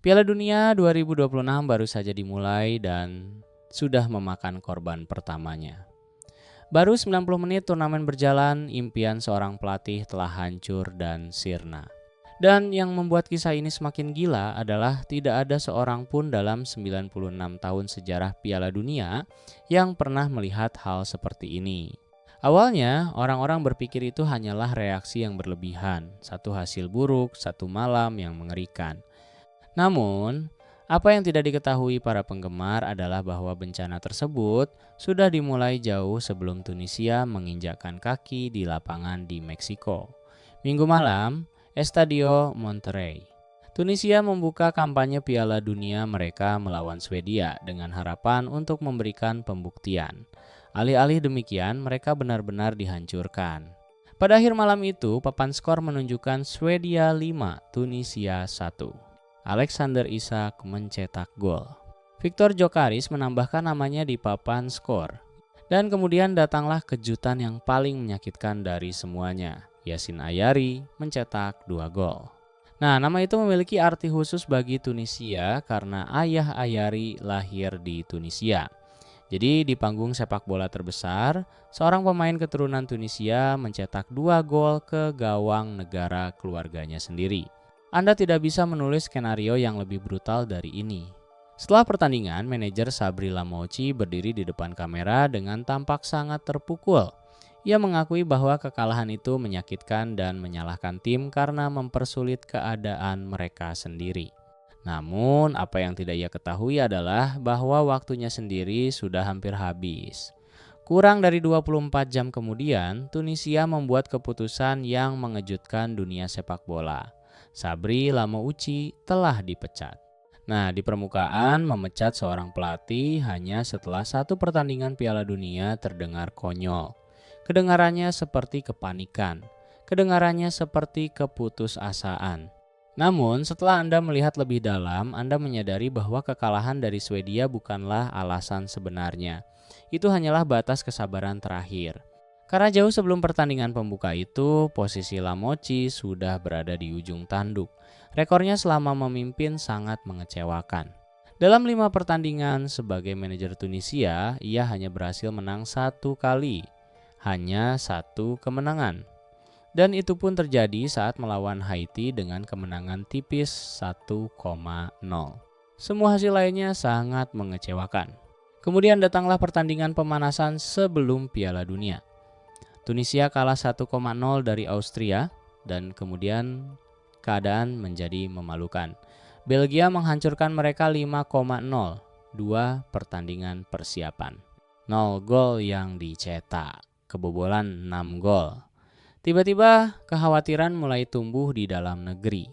Piala Dunia 2026 baru saja dimulai dan sudah memakan korban pertamanya. Baru 90 menit turnamen berjalan, impian seorang pelatih telah hancur dan sirna. Dan yang membuat kisah ini semakin gila adalah tidak ada seorang pun dalam 96 tahun sejarah Piala Dunia yang pernah melihat hal seperti ini. Awalnya, orang-orang berpikir itu hanyalah reaksi yang berlebihan, satu hasil buruk, satu malam yang mengerikan. Namun, apa yang tidak diketahui para penggemar adalah bahwa bencana tersebut sudah dimulai jauh sebelum Tunisia menginjakkan kaki di lapangan di Meksiko. Minggu malam, Estadio Monterrey. Tunisia membuka kampanye Piala Dunia mereka melawan Swedia dengan harapan untuk memberikan pembuktian. Alih-alih demikian, mereka benar-benar dihancurkan. Pada akhir malam itu, papan skor menunjukkan Swedia 5, Tunisia 1. Alexander Isak mencetak gol. Victor Gyokeres menambahkan namanya di papan skor. Dan kemudian datanglah kejutan yang paling menyakitkan dari semuanya. Yacine Ayari mencetak 2 gol. Nah, nama itu memiliki arti khusus bagi Tunisia karena ayah Ayari lahir di Tunisia. Jadi di panggung sepak bola terbesar, seorang pemain keturunan Tunisia mencetak 2 gol ke gawang negara keluarganya sendiri. Anda tidak bisa menulis skenario yang lebih brutal dari ini. Setelah pertandingan, manajer Sabri Lamouchi berdiri di depan kamera dengan tampak sangat terpukul. Ia mengakui bahwa kekalahan itu menyakitkan dan menyalahkan tim karena mempersulit keadaan mereka sendiri. Namun, apa yang tidak ia ketahui adalah bahwa waktunya sendiri sudah hampir habis. Kurang dari 24 jam kemudian, Tunisia membuat keputusan yang mengejutkan dunia sepak bola. Sabri Lamouchi telah dipecat. Nah, di permukaan memecat seorang pelatih hanya setelah satu pertandingan Piala Dunia terdengar konyol. Kedengarannya seperti kepanikan, kedengarannya seperti keputusasaan. Namun, setelah Anda melihat lebih dalam, Anda menyadari bahwa kekalahan dari Swedia bukanlah alasan sebenarnya. Itu hanyalah batas kesabaran terakhir. Karena jauh sebelum pertandingan pembuka itu, posisi Lamouchi sudah berada di ujung tanduk. Rekornya selama memimpin sangat mengecewakan. Dalam 5 pertandingan sebagai manajer Tunisia, ia hanya berhasil menang 1 kali. Hanya 1 kemenangan. Dan itu pun terjadi saat melawan Haiti dengan kemenangan tipis 1,0. Semua hasil lainnya sangat mengecewakan. Kemudian datanglah pertandingan pemanasan sebelum Piala Dunia. Tunisia kalah 1,0 dari Austria dan kemudian keadaan menjadi memalukan. Belgia menghancurkan mereka 5,0, 2 pertandingan persiapan. 0 gol yang dicetak, kebobolan 6 gol. Tiba-tiba kekhawatiran mulai tumbuh di dalam negeri.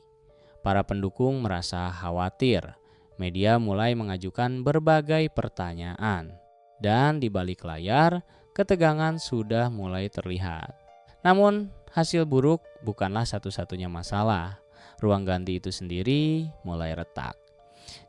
Para pendukung merasa khawatir. Media mulai mengajukan berbagai pertanyaan. Dan di balik layar, ketegangan sudah mulai terlihat. Namun, hasil buruk bukanlah satu-satunya masalah. Ruang ganti itu sendiri mulai retak.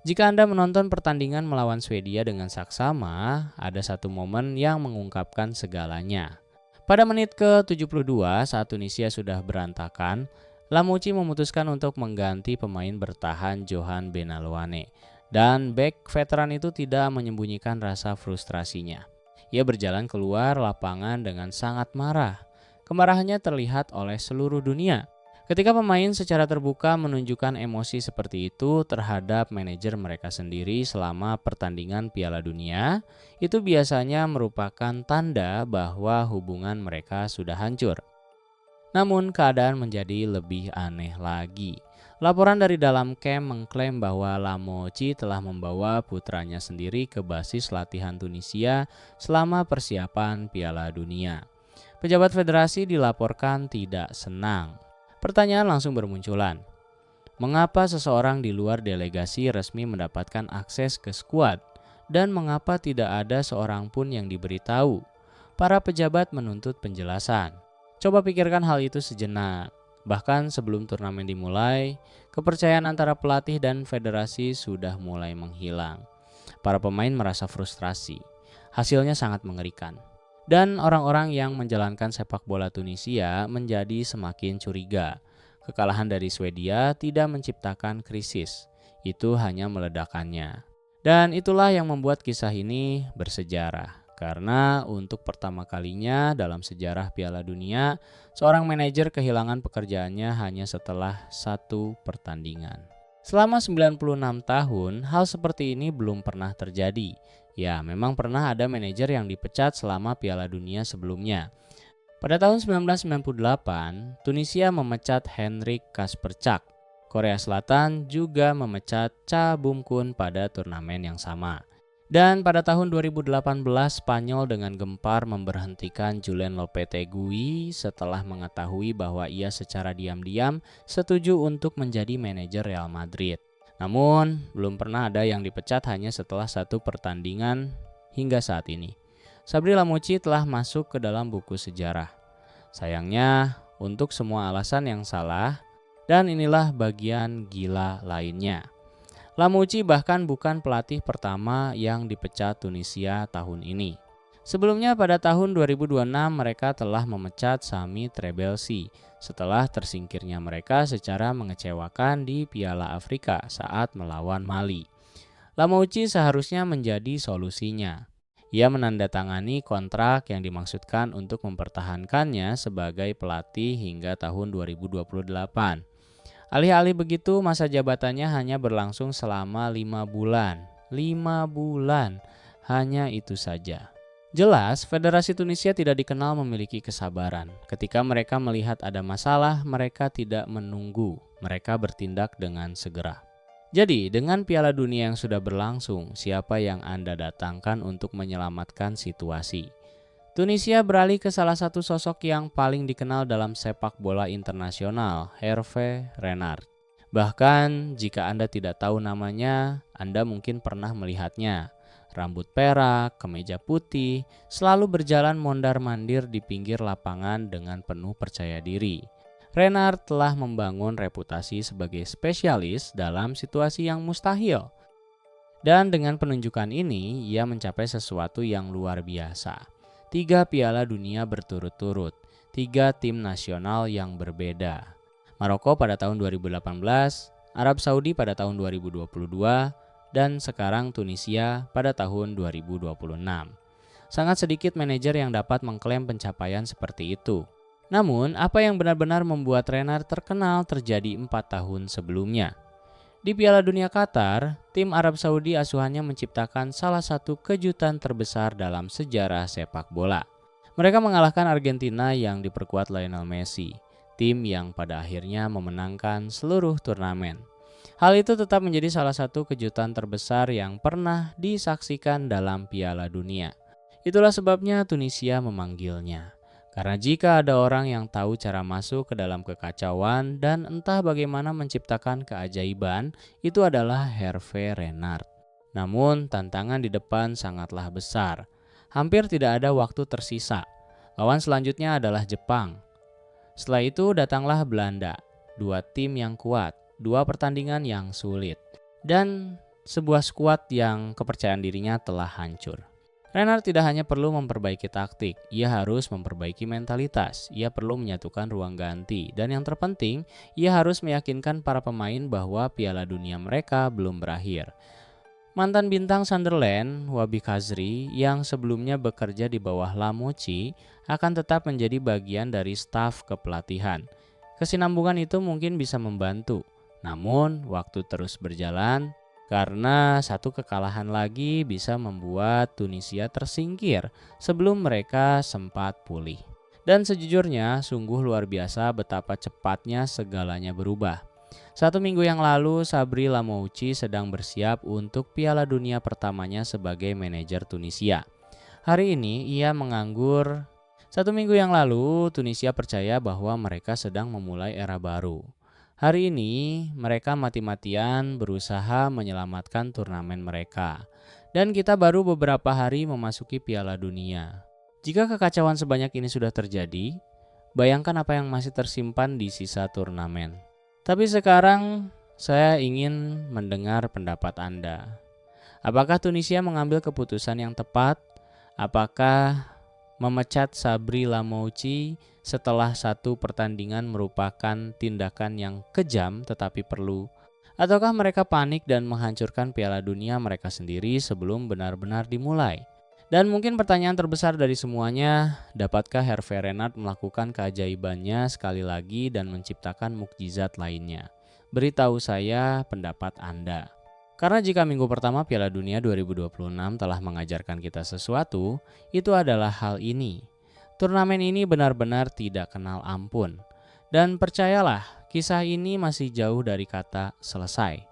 Jika Anda menonton pertandingan melawan Swedia dengan saksama, ada satu momen yang mengungkapkan segalanya. Pada menit ke-72 saat Tunisia sudah berantakan, Lamouchi memutuskan untuk mengganti pemain bertahan Johan Benalouane. Dan bek veteran itu tidak menyembunyikan rasa frustrasinya. Ia berjalan keluar lapangan dengan sangat marah. Kemarahannya terlihat oleh seluruh dunia. Ketika pemain secara terbuka menunjukkan emosi seperti itu terhadap manajer mereka sendiri selama pertandingan Piala Dunia, itu biasanya merupakan tanda bahwa hubungan mereka sudah hancur. Namun keadaan menjadi lebih aneh lagi. Laporan dari dalam camp mengklaim bahwa Lamouchi telah membawa putranya sendiri ke basis latihan Tunisia selama persiapan Piala Dunia. Pejabat federasi dilaporkan tidak senang. Pertanyaan langsung bermunculan. Mengapa seseorang di luar delegasi resmi mendapatkan akses ke skuad? Dan mengapa tidak ada seorang pun yang diberitahu? Para pejabat menuntut penjelasan. Coba pikirkan hal itu sejenak. Bahkan sebelum turnamen dimulai, kepercayaan antara pelatih dan federasi sudah mulai menghilang. Para pemain merasa frustrasi. Hasilnya sangat mengerikan. Dan orang-orang yang menjalankan sepak bola Tunisia menjadi semakin curiga. Kekalahan dari Swedia tidak menciptakan krisis. itu hanya meledakannya. Dan itulah yang membuat kisah ini bersejarah. Karena untuk pertama kalinya dalam sejarah Piala Dunia, seorang manajer kehilangan pekerjaannya hanya setelah satu pertandingan. Selama 96 tahun, hal seperti ini belum pernah terjadi. Ya, memang pernah ada manajer yang dipecat selama Piala Dunia sebelumnya. Pada tahun 1998, Tunisia memecat Henrik Kasperczak. Korea Selatan juga memecat Cha Bum-kun pada turnamen yang sama. Dan pada tahun 2018, Spanyol dengan gempar memberhentikan Julen Lopetegui setelah mengetahui bahwa ia secara diam-diam setuju untuk menjadi manajer Real Madrid. Namun, belum pernah ada yang dipecat hanya setelah satu pertandingan hingga saat ini. Sabri Lamouchi telah masuk ke dalam buku sejarah. Sayangnya, untuk semua alasan yang salah, dan inilah bagian gila lainnya. Lamouchi bahkan bukan pelatih pertama yang dipecat Tunisia tahun ini. Sebelumnya pada tahun 2026 mereka telah memecat Sami Trabelsi setelah tersingkirnya mereka secara mengecewakan di Piala Afrika saat melawan Mali. Lamouchi seharusnya menjadi solusinya. Ia menandatangani kontrak yang dimaksudkan untuk mempertahankannya sebagai pelatih hingga tahun 2028. Alih-alih begitu, masa jabatannya hanya berlangsung selama 5 bulan. 5 bulan, hanya itu saja. Jelas, Federasi Tunisia tidak dikenal memiliki kesabaran. Ketika mereka melihat ada masalah, mereka tidak menunggu. Mereka bertindak dengan segera. Jadi, dengan Piala Dunia yang sudah berlangsung, siapa yang Anda datangkan untuk menyelamatkan situasi? Tunisia beralih ke salah satu sosok yang paling dikenal dalam sepak bola internasional, Hervé Renard. Bahkan jika Anda tidak tahu namanya, Anda mungkin pernah melihatnya. Rambut perak, kemeja putih, selalu berjalan mondar-mandir di pinggir lapangan dengan penuh percaya diri. Renard telah membangun reputasi sebagai spesialis dalam situasi yang mustahil. Dan dengan penunjukan ini, ia mencapai sesuatu yang luar biasa. 3 Piala Dunia berturut-turut, 3 tim nasional yang berbeda. Maroko pada tahun 2018, Arab Saudi pada tahun 2022, dan sekarang Tunisia pada tahun 2026. Sangat sedikit manajer yang dapat mengklaim pencapaian seperti itu. Namun, apa yang benar-benar membuat Renard terkenal terjadi 4 tahun sebelumnya. Di Piala Dunia Qatar, tim Arab Saudi asuhannya menciptakan salah satu kejutan terbesar dalam sejarah sepak bola. Mereka mengalahkan Argentina yang diperkuat Lionel Messi, tim yang pada akhirnya memenangkan seluruh turnamen. Hal itu tetap menjadi salah satu kejutan terbesar yang pernah disaksikan dalam Piala Dunia. Itulah sebabnya Tunisia memanggilnya. Karena jika ada orang yang tahu cara masuk ke dalam kekacauan dan entah bagaimana menciptakan keajaiban, itu adalah Hervé Renard. Namun tantangan di depan sangatlah besar. Hampir tidak ada waktu tersisa. Lawan selanjutnya adalah Jepang. Setelah itu datanglah Belanda, 2 tim yang kuat, 2 pertandingan yang sulit, dan sebuah skuad yang kepercayaan dirinya telah hancur. Renard tidak hanya perlu memperbaiki taktik, ia harus memperbaiki mentalitas, ia perlu menyatukan ruang ganti, dan yang terpenting, ia harus meyakinkan para pemain bahwa Piala Dunia mereka belum berakhir. Mantan bintang Sunderland, Wabi Kazri, yang sebelumnya bekerja di bawah Lamouchi, akan tetap menjadi bagian dari staf kepelatihan. Kesinambungan itu mungkin bisa membantu, namun waktu terus berjalan, karena satu kekalahan lagi bisa membuat Tunisia tersingkir sebelum mereka sempat pulih. Dan sejujurnya sungguh luar biasa betapa cepatnya segalanya berubah. 1 minggu yang lalu Sabri Lamouchi sedang bersiap untuk Piala Dunia pertamanya sebagai manajer Tunisia. Hari ini ia menganggur. 1 minggu yang lalu Tunisia percaya bahwa mereka sedang memulai era baru. Hari ini mereka mati-matian berusaha menyelamatkan turnamen mereka. Dan kita baru beberapa hari memasuki Piala Dunia. Jika kekacauan sebanyak ini sudah terjadi, bayangkan apa yang masih tersimpan di sisa turnamen. Tapi sekarang saya ingin mendengar pendapat Anda. Apakah Tunisia mengambil keputusan yang tepat? Apakah memecat Sabri Lamouchi setelah satu pertandingan merupakan tindakan yang kejam tetapi perlu? Ataukah mereka panik dan menghancurkan Piala Dunia mereka sendiri sebelum benar-benar dimulai? Dan mungkin pertanyaan terbesar dari semuanya, dapatkah Hervé Renard melakukan keajaibannya sekali lagi dan menciptakan mukjizat lainnya? Beritahu saya pendapat Anda. Karena jika minggu pertama Piala Dunia 2026 telah mengajarkan kita sesuatu, itu adalah hal ini. Turnamen ini benar-benar tidak kenal ampun. Dan percayalah, kisah ini masih jauh dari kata selesai.